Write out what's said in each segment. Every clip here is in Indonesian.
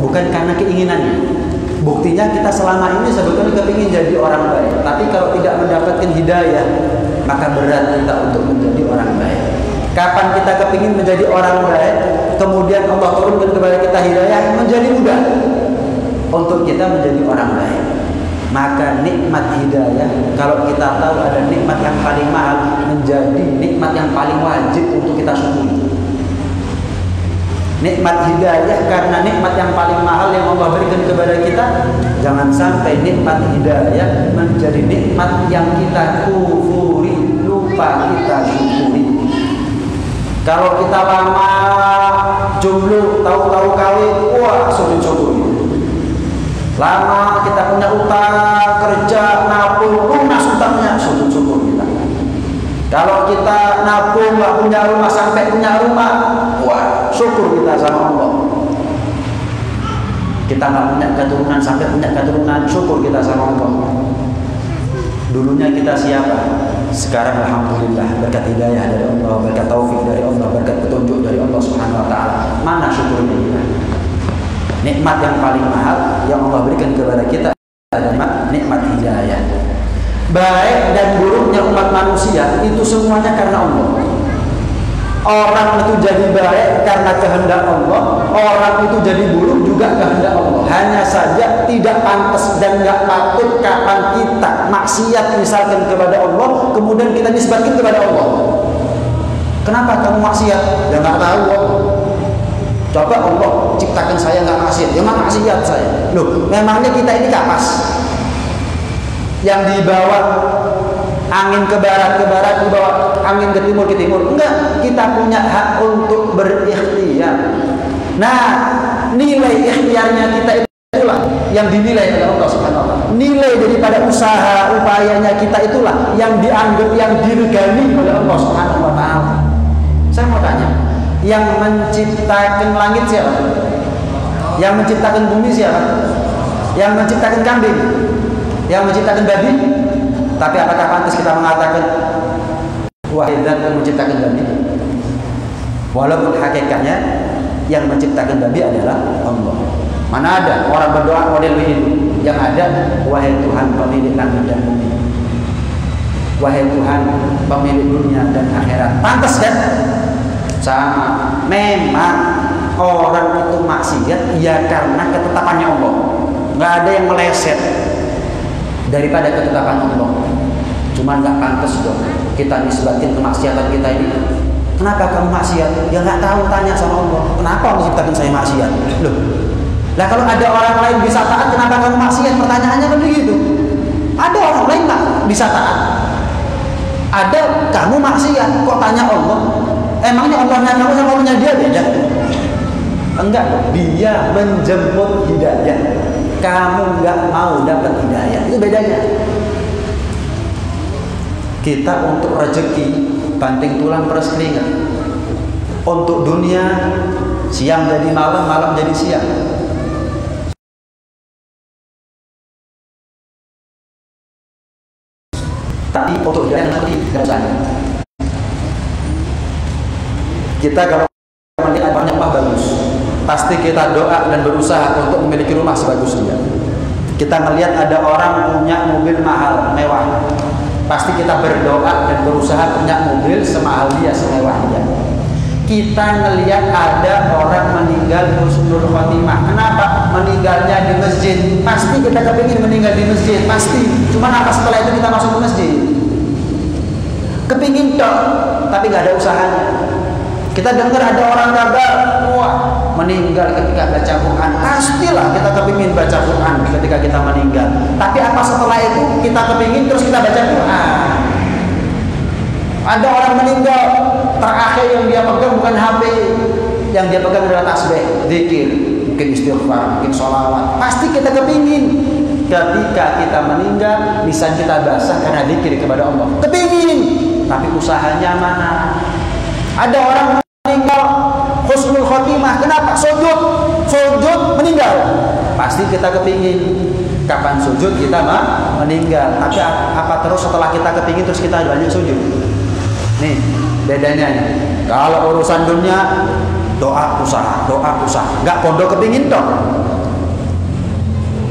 bukan karena keinginannya. Buktinya kita selama ini sebetulnya kepingin jadi orang baik, tapi kalau tidak mendapatkan hidayah, maka berat kita untuk menjadi orang baik. Kapan kita kepingin menjadi orang baik, kemudian Allah turunkan kepada kita hidayah, menjadi mudah untuk kita menjadi orang baik. Maka nikmat hidayah, kalau kita tahu ada nikmat yang paling mahal, menjadi nikmat yang paling wajib untuk kita syukuri. Nikmat hidayah karena nikmat yang paling mahal yang Allah berikan kepada kita. Jangan sampai nikmat hidayah menjadi nikmat yang kita kufuri, lupa kita syukuri. Kalau kita lama jomblo, tahu-tahu kawin, wah syukur-syukuri. Lama kita punya utang, kerja, nabung, lunas utangnya, syukur-syukur kita. Kalau kita nabung, nggak punya rumah, sampai punya rumah, wah syukur kita sama Allah. Kita nggak punya keturunan, sampai punya keturunan, syukur kita sama Allah. Dulunya kita siapa? Sekarang alhamdulillah berkat hidayah dari Allah, berkat taufik dari Allah, berkat petunjuk dari Allah Subhanahu wa taala. Mana syukurnya kita? Nikmat yang paling mahal yang Allah berikan kepada kita adalah nikmat hidayah. Baik dan buruknya umat manusia itu semuanya karena Allah. Orang itu jadi baik karena kehendak Allah, orang itu jadi buruk juga kehendak Allah. Hanya saja tidak pantas dan nggak patut kapan kita maksiat misalkan kepada Allah, kemudian kita nisbatkan kepada Allah. Kenapa kamu maksiat? Ya nggak tahu Allah. Coba Allah ciptakan saya nggak maksiat, ya nggak maksiat saya. Loh, memangnya kita ini kapas yang dibawa angin ke barat, dibawa angin ke timur, enggak. Kita punya hak untuk berikhtiar. Nah, nilai ikhtiarnya kita itulah yang dinilai oleh Allah Subhanahu wa taala. Nilai daripada usaha upayanya kita itulah yang dianggap, yang diregani oleh Allah Subhanahu wa taala. Saya mau tanya, yang menciptakan langit siapa? Yang menciptakan bumi siapa? Yang menciptakan kambing? Yang menciptakan babi? Tapi apakah pantas kita mengatakan wahai zat yang menciptakan babi? Walaupun hakikatnya yang menciptakan babi adalah Allah. Mana ada orang berdoa model begini? Yang ada, wahai Tuhan pemilik langit dan bumi, wahai Tuhan pemilik dunia dan akhirat. Pantas kan? Sama. Memang orang itu maksiat ya karena ketetapannya Allah. Nggak ada yang meleset daripada ketetapan Allah. Cuma nggak pantas dong kita nisbatin kemaksiatan kita ini. Kenapa kamu maksiat? Ya nggak tahu, tanya sama Allah. Kenapa Allah ciptakan saya maksiat? Loh, lah kalau ada orang lain bisa taat, kenapa kamu maksiat? Pertanyaannya kan begitu. Ada orang lain nggak bisa taat? Ada kamu maksiat, kok tanya Allah? Emangnya Allahnya kamu sama Allahnya dia beda? Enggak, dia menjemput hidayah. Kamu nggak mau dapat hidayah, itu bedanya. Kita untuk rezeki banting tulang peres keringat. Untuk dunia siang jadi malam, malam jadi siang. Tapi untuk hidayah nanti nggak usah. Kita kalau melihat banyak rumah bagus, pasti kita doa dan berusaha untuk memiliki rumah sebagus dia. Kita melihat ada orang punya mobil mahal, mewah, pasti kita berdoa dan berusaha punya mobil semahal dia, semewah dia. Kita melihat ada orang meninggal husnul khotimah. Kenapa? Meninggalnya di masjid. Pasti kita kepingin meninggal di masjid, pasti. Cuma apa setelah itu kita masuk ke masjid? Kepingin dong, tapi nggak ada usahanya. Kita dengar ada orang kabar, wah meninggal ketika baca Quran. Pastilah kita kepingin baca Quran ketika kita meninggal. Tapi apa setelah itu kita kepingin terus kita baca Quran? Ada orang meninggal, terakhir yang dia pegang bukan HP, yang dia pegang adalah tasbih, zikir, mungkin istighfar, mungkin sholawat. Pasti kita kepingin ketika kita meninggal lisan kita basah karena zikir kepada Allah. Kepingin, tapi usahanya mana? Ada orang meninggal husnul khotimah, kenapa? Sujud meninggal. Pasti kita kepingin kapan sujud kita meninggal. Tapi apa terus setelah kita kepingin terus kita banyak sujud? Nih bedanya nih. Kalau urusan dunia doa usaha, nggak pondok kepingin dong.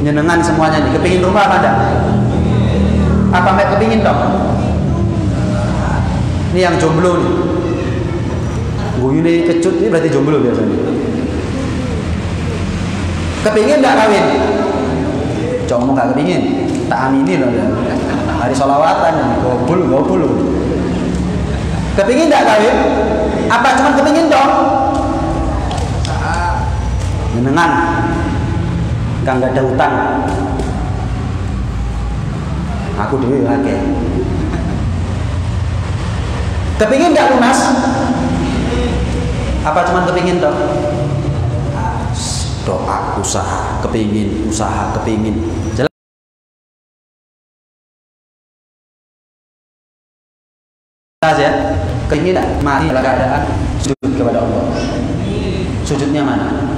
Nyenengan semuanya nih. Kepingin rumah apa enggak? Apa enggak kepingin dong? Ini yang jomblo nih. Guyune kecut ini berarti jomblo biasanya. Kepingin enggak kawin? Cok ngomong enggak kepingin. Tak aminin loh ya. Hari sholawatan gobul. Kepingin enggak kawin? Apa cuma kepingin dong? Nyenengan. Enggak ada utang. Aku dhewe akeh. Kepingin enggak lunas? Apa cuma kepingin toh? Doa, usaha, kepingin. Jelas ya? Kepingin enggak mati dalam keadaan sujud kepada Allah? Sujudnya mana?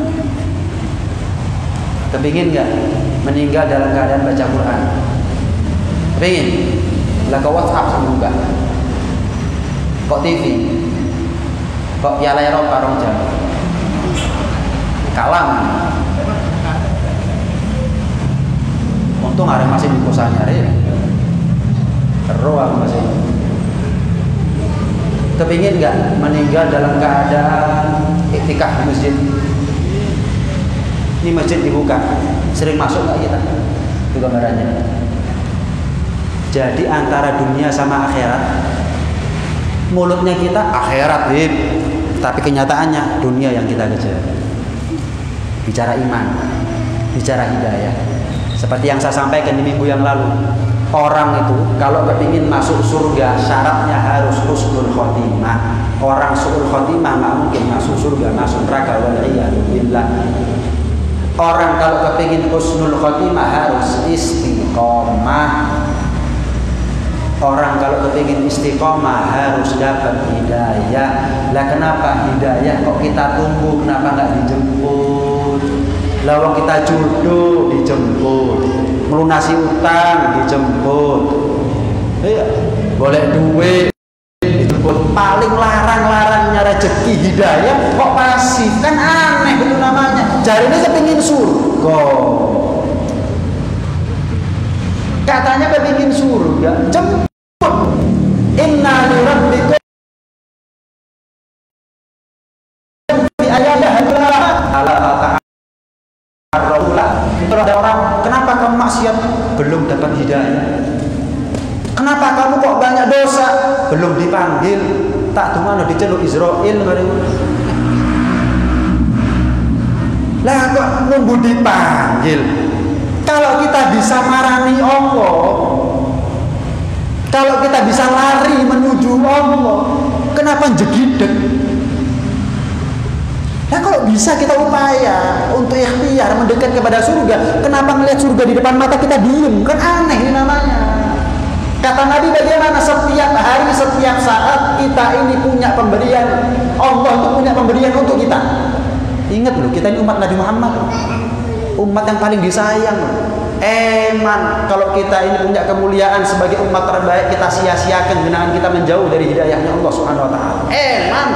Kepingin enggak meninggal dalam keadaan baca Quran? Kepingin? Lah kau WhatsApp sama enggak? Kok TV? Kok Piala Eropa rong jam? Kalam. Untung ada masih di kosannya ya. Terus aku masih. Kepingin nggak meninggal dalam keadaan iktikaf di masjid? Ini masjid dibuka, sering masuk nggak kita? Itu gambarannya. Jadi antara dunia sama akhirat, mulutnya kita akhirat, tapi kenyataannya dunia yang kita kejar. Bicara iman, bicara hidayah. Seperti yang saya sampaikan di minggu yang lalu, orang itu kalau kepingin masuk surga syaratnya harus husnul khotimah. Orang su'ul khotimah nggak mungkin masuk surga, masuk neraka. Wal'iyadzubillah. Orang kalau kepingin husnul khotimah harus istiqomah. Orang kalau kepingin istiqomah harus dapat hidayah. Lah kenapa hidayah kok kita tunggu, kenapa nggak dijemput? Lawang kita jodoh dijemput, melunasi utang dijemput, boleh duit dijemput. Paling larang-larangnya rezeki hidayah kok pasif, kan aneh itu namanya. Jarinya kepingin surga, katanya kepingin surga, jemput. Inna lirabbika fi ayadah ala Kalau ada orang, kenapa kamu maksiat? Belum dapat hidayah. Kenapa kamu kok banyak dosa? Belum dipanggil. Tak tunggu diceluk Israel. Lah kok nunggu dipanggil? Kalau kita bisa marani Allah, kalau kita bisa lari menuju Allah, kenapa jegideg? Nah kalau bisa kita upaya untuk ikhtiar mendekat kepada surga, kenapa melihat surga di depan mata kita diem? Kan aneh ini namanya. Kata Nabi bagaimana setiap hari, setiap saat kita ini punya pemberian. Allah itu punya pemberian untuk kita. Ingat loh, kita ini umat Nabi Muhammad, umat yang paling disayang. Eman kalau kita ini punya kemuliaan sebagai umat terbaik, kita sia-siakan genangan kita menjauh dari hidayahnya Allah Subhanahu wa taala. Eman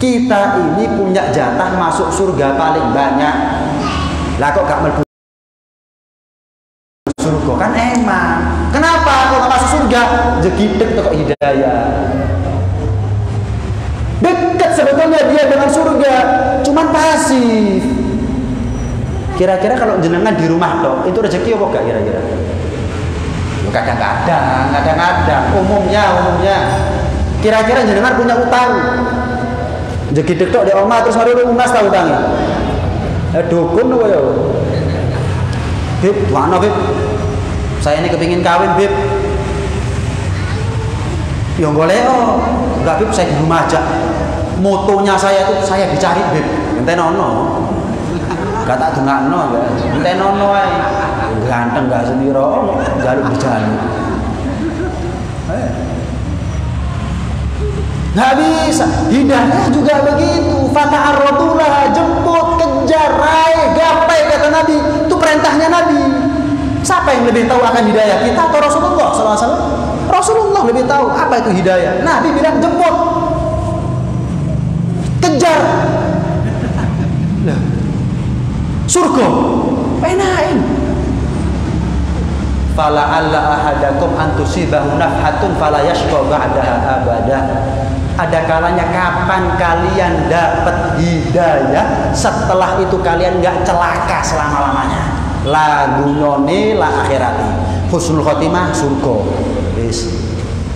kita ini punya jatah masuk surga paling banyak. Lah kok gak mlebu surga? Kan emang. Kenapa kok gak masuk surga? Jegideg kok hidayah. Dekat sebetulnya dia dengan surga, cuman pasif. Kira-kira kalau jenengan di rumah toh, itu rezeki apa gak kira-kira? Kadang-kadang, umumnya. Kira-kira jenengan punya utang. Jegideg tok di omah terus hari lunas ta utange. Dukun kok ya. Bib, mana Bib? Saya ini kepingin kawin, Bib. Ya golek enggak Bib, saya di rumah aja. Motonya saya itu saya dicari, Bib. Entenono. Gak tak dungakno ya. Entenono ae. Ganteng gak sendiro, jaluk dijaluk. Nggak bisa. Hidayah juga begitu. Fata'arradulah, jemput, kejar, raih, gapai kata Nabi. Itu perintahnya Nabi. Siapa yang lebih tahu akan hidayah, kita atau Rasulullah SAW? Rasulullah lebih tahu apa itu hidayah. Nabi bilang jemput, kejar. Surga penain. Fala alla ahadakum antusibahu nafhatun fala yashqa ba'daha abada. Ada kalanya kapan kalian dapat hidayah, setelah itu kalian nggak celaka selama-lamanya. La dunyone la akhirati. Husnul khotimah surga.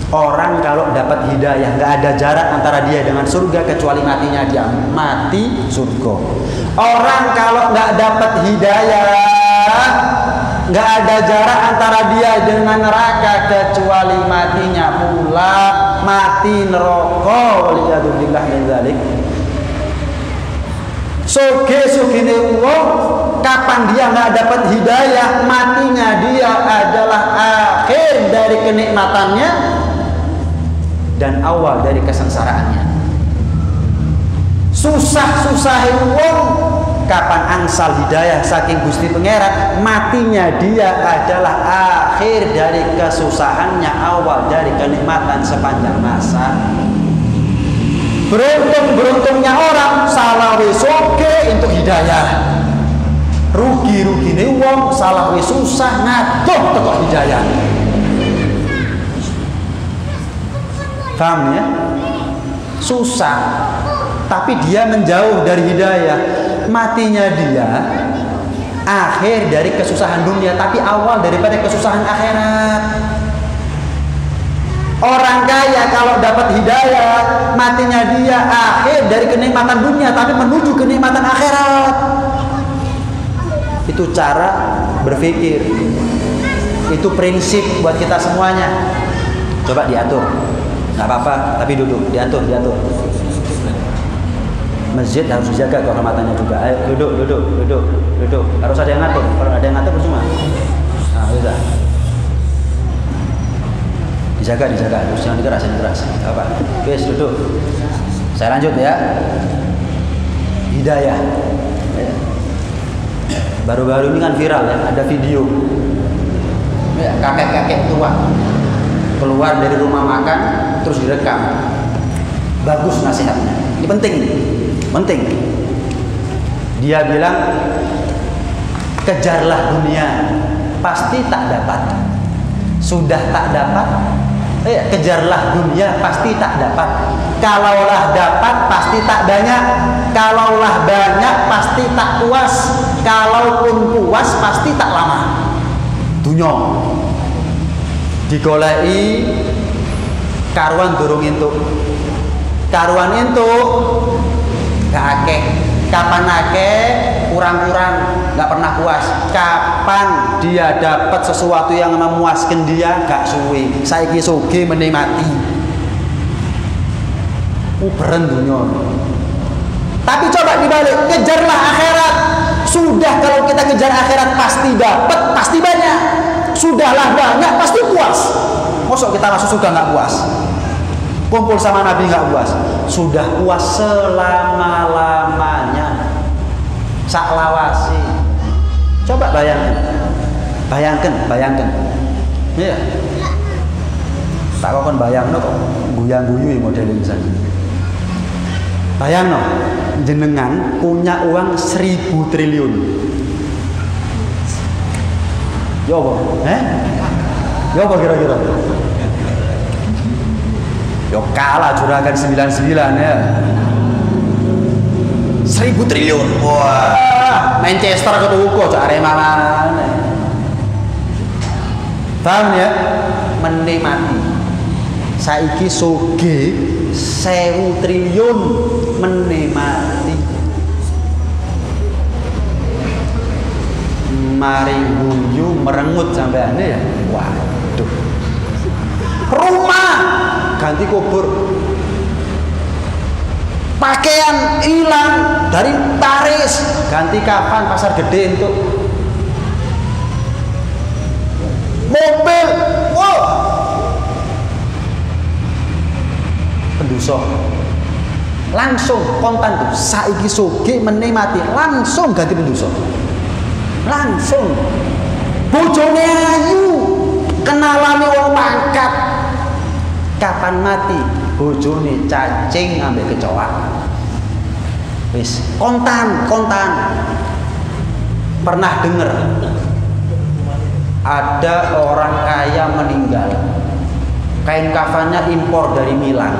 Orang kalau dapat hidayah nggak ada jarak antara dia dengan surga kecuali matinya dia mati surga. Orang kalau nggak dapat hidayah nggak ada jarak antara dia dengan neraka kecuali matinya pula mati neraka. Waliyadzubillah min dzalik. Sugih-sugihne wong kapan dia nggak dapat hidayah, matinya dia adalah akhir dari kenikmatannya dan awal dari kesengsaraannya. Susah-susah wong kapan angsal hidayah saking Gusti Pangeran, matinya dia adalah akhir dari kesusahannya, awal dari kenikmatan sepanjang masa. Beruntung-beruntungnya orang salah wis oke untuk hidayah. Rugi-rugine wong salah wis susah ngadoh teko hidayah. Paham ya? Susah tapi dia menjauh dari hidayah. Matinya dia akhir dari kesusahan dunia tapi awal daripada kesusahan akhirat. Orang kaya kalau dapat hidayah, matinya dia akhir dari kenikmatan dunia tapi menuju kenikmatan akhirat. Itu cara berpikir. Itu prinsip buat kita semuanya. Coba diatur. Nggak apa-apa, tapi duduk, diatur. Masjid harus dijaga kehormatannya juga. Ayo duduk. Harus ada yang ngatur. Kalau ada yang ngatur percuma. Nah, udah. Dijaga. Jangan dikeras. Apa? Guys, duduk. Saya lanjut ya. Hidayah. Baru-baru ini kan viral ya, ada video. Ya, kakek-kakek tua keluar dari rumah makan terus direkam. Bagus nasihatnya. Ini penting. Dia bilang, kejarlah dunia, pasti tak dapat. Sudah tak dapat, kejarlah dunia, pasti tak dapat. Kalaulah dapat, pasti tak banyak. Kalaulah banyak, pasti tak puas. Kalaupun puas, pasti tak lama. Dunya digoleki karuan durung entuk. Karuan entuk gak akeh. Kapan akeh kurang-kurang, gak pernah puas. Kapan dia dapat sesuatu yang memuaskan dia, gak suwe. Saiki sugih menikmati. Uberen dunya. Tapi coba dibalik, kejarlah akhirat. Sudah kalau kita kejar akhirat pasti dapat, pasti banyak. Sudahlah banyak, pasti puas. Mosok kita langsung sudah nggak puas? Kumpul sama Nabi nggak puas? Sudah puas selama-lamanya. Saklawasi. Coba bayangkan. Iya. Tak kok bayangno kok guyang-guyu modelin saja. Bayangno, jenengan punya uang 1.000 triliun. Ya apa? Ya apa kira-kira? Ya kalah juragan 99 ya. 1.000 triliun. Wah, Manchester ketuku cak Arema mana. Paham ya? Menikmati. Saiki sugih 1.000 triliun menikmati. Mari guyu merengut sampean ya. Waduh. Rumah ganti kubur. Pakaian hilang dari taris ganti kapan pasar gede untuk. Mobil, wow. Penduso langsung kontan tuh saiki sugih menikmati langsung ganti penduso. Langsung bojone ayu kenalane wong pangkat kapan mati bojone cacing ambek kecoa wis kontan Pernah dengar ada orang kaya meninggal, kain kafannya impor dari Milan.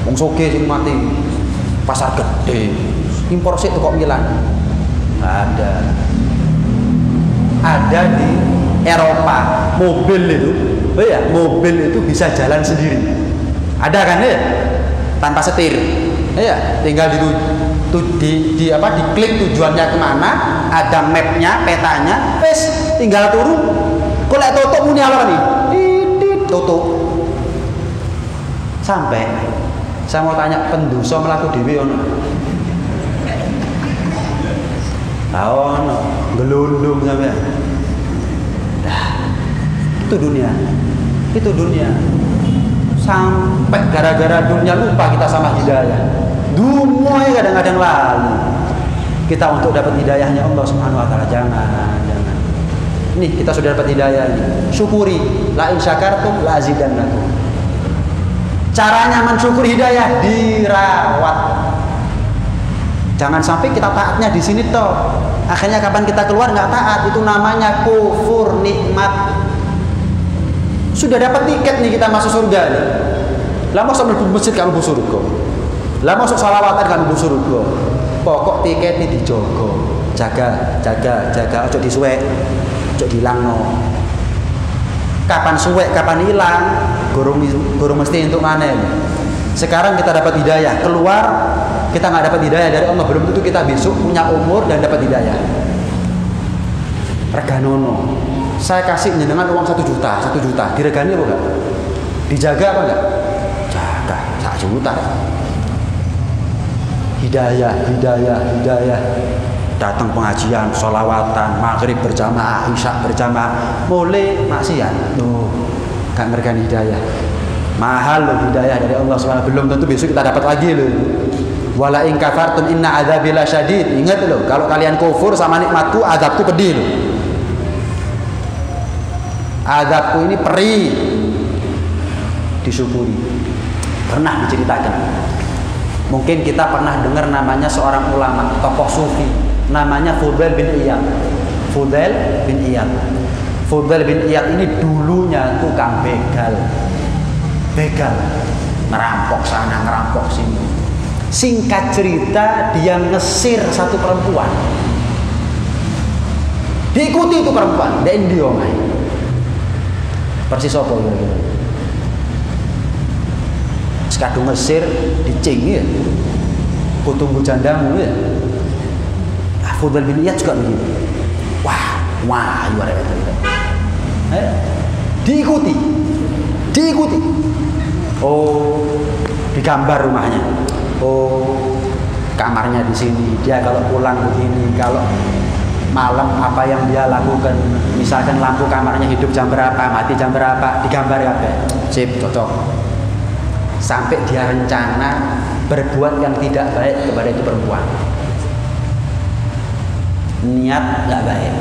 Wong sugih sing mati pasar gede, impor sih kok Milan. Ada di Eropa mobil itu, oh ya, mobil itu bisa jalan sendiri. Ada kan ya, tanpa setir, ya, tinggal diklik tujuannya kemana, ada mapnya, petanya, wes tinggal turun. Kok lek tutup muni apa nih? Tutup. Sampai saya mau tanya, pendosa mlaku dhewe ono? Ono, gelundung sampean. Itu dunia. Sampai gara-gara dunia lupa kita sama hidayah. Dunia kadang-kadang lalu. Kita untuk dapat hidayahnya Allah Subhanahu wa taala, jangan. Nih, kita sudah dapat hidayah ini. Syukuri, la in syakartum la azidannakum. Caranya mensyukuri hidayah, dirawat. Jangan sampai kita taatnya di sini toh. Akhirnya kapan kita keluar nggak taat, itu namanya kufur nikmat. Sudah dapat tiket nih kita masuk surga nih. Lah masuk masjid kan mlebu surga. Lah masuk salawatan kan mlebu surga. Pokok tiket ini dijogo. Jaga, ojo disuwek, ojo dilangno. Kapan suwek, kapan hilang, gurung mesti untuk mana. Sekarang kita dapat hidayah, keluar kita nggak dapat hidayah dari Allah, belum tentu kita besok punya umur dan dapat hidayah. Reganono, saya kasih jenengan uang 1 juta, diregani apa enggak? Dijaga apa enggak? Jaga, 1 juta. Hidayah. Datang pengajian, sholawatan, maghrib berjamaah, isya berjamaah, mulai maksiat, tuh, gak ngergani hidayah. Mahal loh hidayah dari Allah SWT. Belum tentu besok kita dapat lagi loh. Wala in kafartum inna adzabi lasyadid. Ingat loh, kalau kalian kufur sama nikmatku, azabku pedih loh. Azabku ini perih. Disyukuri. Pernah diceritakan. Mungkin kita pernah dengar namanya seorang ulama, tokoh sufi, namanya Fudail bin Iyad. Fudail bin Iyad ini dulunya tukang begal, ngerampok sana, ngerampok sini. Singkat cerita, dia ngesir satu perempuan. Diikuti itu perempuan, dia Indio main. Persis apa gitu. Sekadung ngesir, dicing ya. Kutunggu jandamu ya. Fudail bin Iyad juga begitu. Wah, luar biasa. Diikuti. Oh, digambar rumahnya. Oh, kamarnya di sini. Dia kalau pulang begini, kalau malam apa yang dia lakukan. Misalkan lampu kamarnya hidup jam berapa, mati jam berapa, digambar kabeh. Sip, cocok. Sampai dia rencana berbuat yang tidak baik kepada itu perempuan. Niat nggak baik.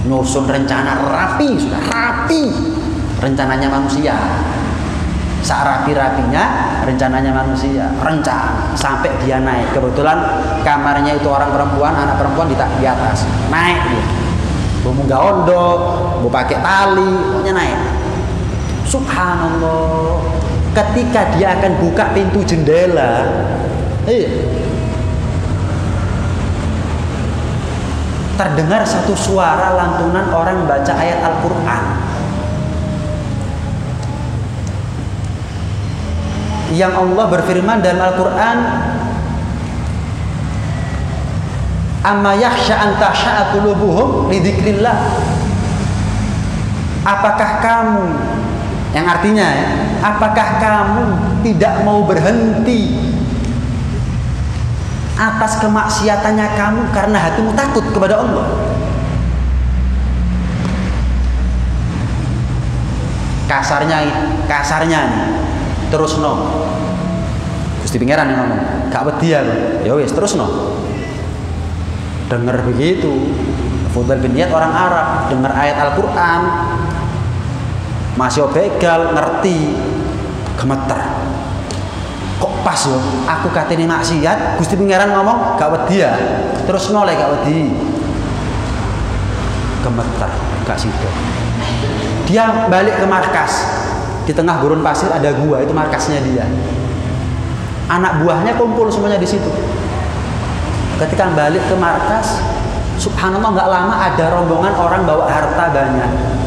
Nyusun rencana rapi, sudah rapi. Rencananya manusia. Rapi-rapinya rencananya manusia, rencana sampai dia naik. Kebetulan kamarnya itu orang perempuan, anak perempuan di atas, naik dia. Mau munggah ondo, mau pakai tali, pokoknya naik. Subhanallah. Ketika dia akan buka pintu jendela, terdengar satu suara lantunan orang baca ayat Al-Quran. Yang Allah berfirman dalam Al-Quran, amma yakhsha an tahsha'a qulubuhum li dzikrillah. Apakah kamu, yang artinya ya, apakah kamu tidak mau berhenti atas kemaksiatannya kamu karena hatimu takut kepada Allah? Kasarnya nih. Terus no, Gusti Pangeran yang ngomong, gak wedi aku. Ya wis, terus no. Dengar begitu, Fudail bin Iyad orang Arab, dengar ayat Al-Quran, masih begal, ngerti, gemeter. Kok pas yo, aku katene maksiat, Gusti Pangeran ngomong gak wedi ya. Terus noleh gak wedi. Gemetar, gak sido. Dia balik ke markas. Di tengah gurun pasir ada gua, itu markasnya dia. Anak buahnya kumpul semuanya di situ. Ketika balik ke markas, subhanallah gak lama ada rombongan orang bawa harta banyak.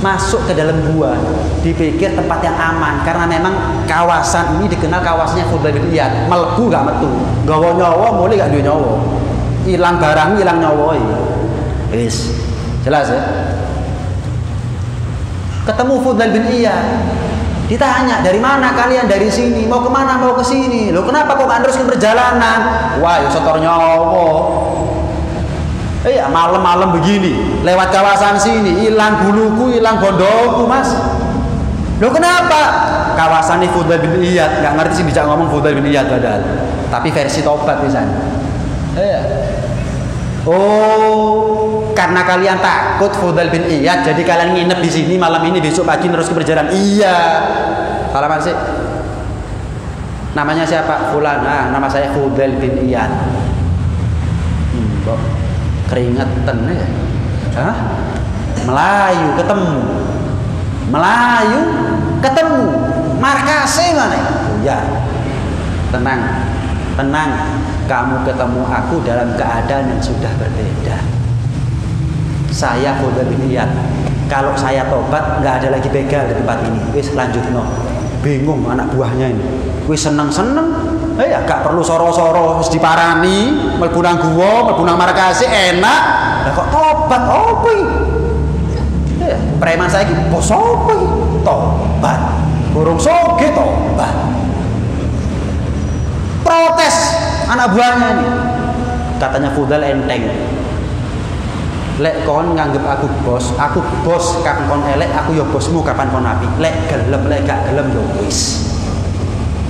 Masuk ke dalam gua, dipikir tempat yang aman karena memang kawasan ini dikenal kawasannya Fudail bin Iyad. Melebu gak metu, gawa nyawa mulai gak duwe nyawa, hilang barang hilang nyawa. Wis jelas ya. Ketemu Fudail bin Iyad, ditanya dari mana kalian, dari sini mau kemana, mau ke sini. Loh kenapa kok gak teruskan perjalanan? Wah ya setor nyawa. Iya malam-malam begini lewat kawasan sini hilang buluku, hilang bondoku mas. Loh kenapa? Kawasan ini Fudail bin Iyad, nggak ngerti sih bisa ngomong Fudail bin Iyad padahal. Tapi versi tobat misalnya. Iya. Oh, karena kalian takut Fudail bin Iyad, jadi kalian nginep di sini malam ini, besok pagi terus ke perjalanan. Iya. Halaman sih. Namanya siapa? Fulan. Ah, nama saya Fudail bin Iyad. Keringetan ya. Hah? Melayu ketemu markasnya mana? Oh, ya. Tenang kamu ketemu aku dalam keadaan yang sudah berbeda. Saya Fudail bin Iyad, kalau saya tobat nggak ada lagi begal di tempat ini. Wis lanjut no. Bingung anak buahnya ini. Wis seneng ya gak perlu soro-soro wis diparani mlebu nang guwa, mlebu nang markase enak. Lah kok tobat opo iki? Ya, preman saiki bos opo iki? Tobat. Burung soge tobat. Protes anak buahnya ini. Katanya Fudail enteng. Lek kon nganggep aku bos kapan kon elek, aku ya bosmu kapan kon apik. Lek gelem lek gak gelem ya wis.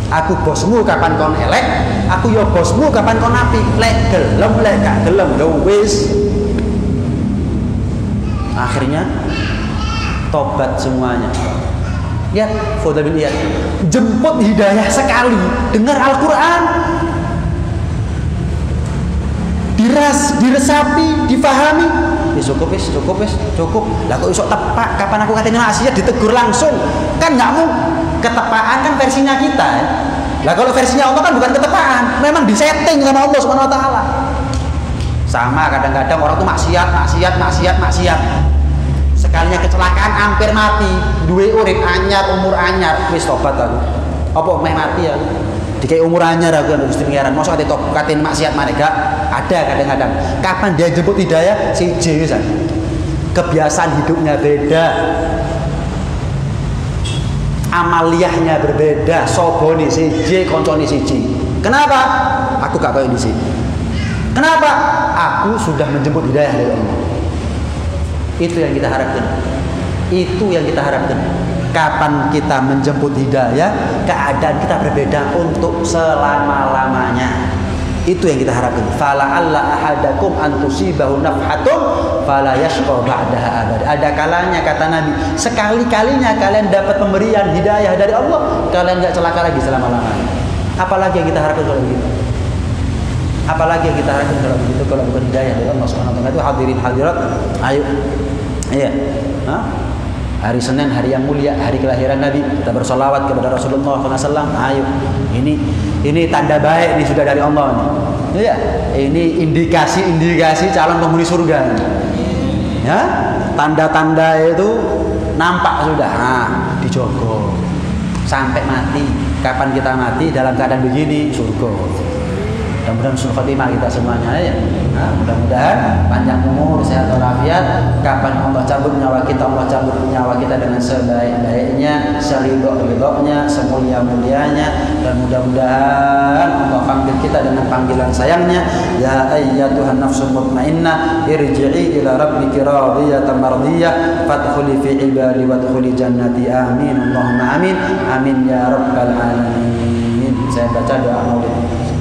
Aku bosmu kapan kon elek, aku ya bosmu kapan kon apik. Lek gelem lek gak gelem ya wis. Akhirnya tobat semuanya. Ya, Fudail bin Iyad jemput hidayah sekali, dengar Al-Qur'an. Diresapi, difahami. Cukup. Lah kok iso tepak kapan aku katanya maksiat ditegur langsung. Kan enggak mau ketepaan kan versinya kita. Ya? Lah kalau versinya Allah kan bukan ketepaan, memang disetting sama Allah Subhanahu wa taala. Sama kadang-kadang orang tuh maksiat. Sekalinya kecelakaan hampir mati, duwe urip anyar, umur anyar, wis tobat aku. Apa meh mati ya? Dikai umur anyar aku nang Gusti Pangeran. Mosok ate katen maksiat mereka ada kadang-kadang. Kapan dia jemput hidayah? Siji wis. Kebiasaan hidupnya beda. Amaliyahnya berbeda, sobone siji, koncone siji. Kenapa? Aku gak koyo disi. Kenapa? Aku sudah menjemput hidayah dari Allah. Itu yang kita harapkan. Kapan kita menjemput hidayah, keadaan kita berbeda untuk selama-lamanya. Itu yang kita harapkan. Fala alla ahadakum an tusibahu nafhatun fala yashqa ba'daha abad. Ada kalanya kata Nabi, sekali-kalinya kalian dapat pemberian hidayah dari Allah, kalian enggak celaka lagi selama-lamanya. Apalagi yang kita harapkan kalau begitu? Kalau bukan hidayah dari Allah Subhanahu wa taala. Itu hadirin hadirat, ayo. Iya. Hari Senin, hari yang mulia, hari kelahiran Nabi, kita bersolawat kepada Rasulullah SAW. Ayo, ini tanda baik nih sudah dari Allah nih. Iya, ini indikasi calon penghuni surga. Ya, tanda-tanda itu nampak sudah. Dijogo sampai mati. Kapan kita mati dalam keadaan begini, surga. Mudah-mudahan husnul khotimah kita semuanya ya. Mudah-mudahan panjang umur, sehat walafiat. Kapan Allah cabut nyawa kita dengan sebaik-baiknya, seridho-ridhonya, semulia-mulianya. Dan mudah-mudahan Allah panggil kita dengan panggilan sayangnya, ya ayyatuhan nafsul mutmainnah irji'i ila rabbiki radiyatan mardiyah fadkhuli fi ibadi wadkhuli jannati. Amin Allahumma amin. Amin ya rabbal alamin. Saya baca doa maulid.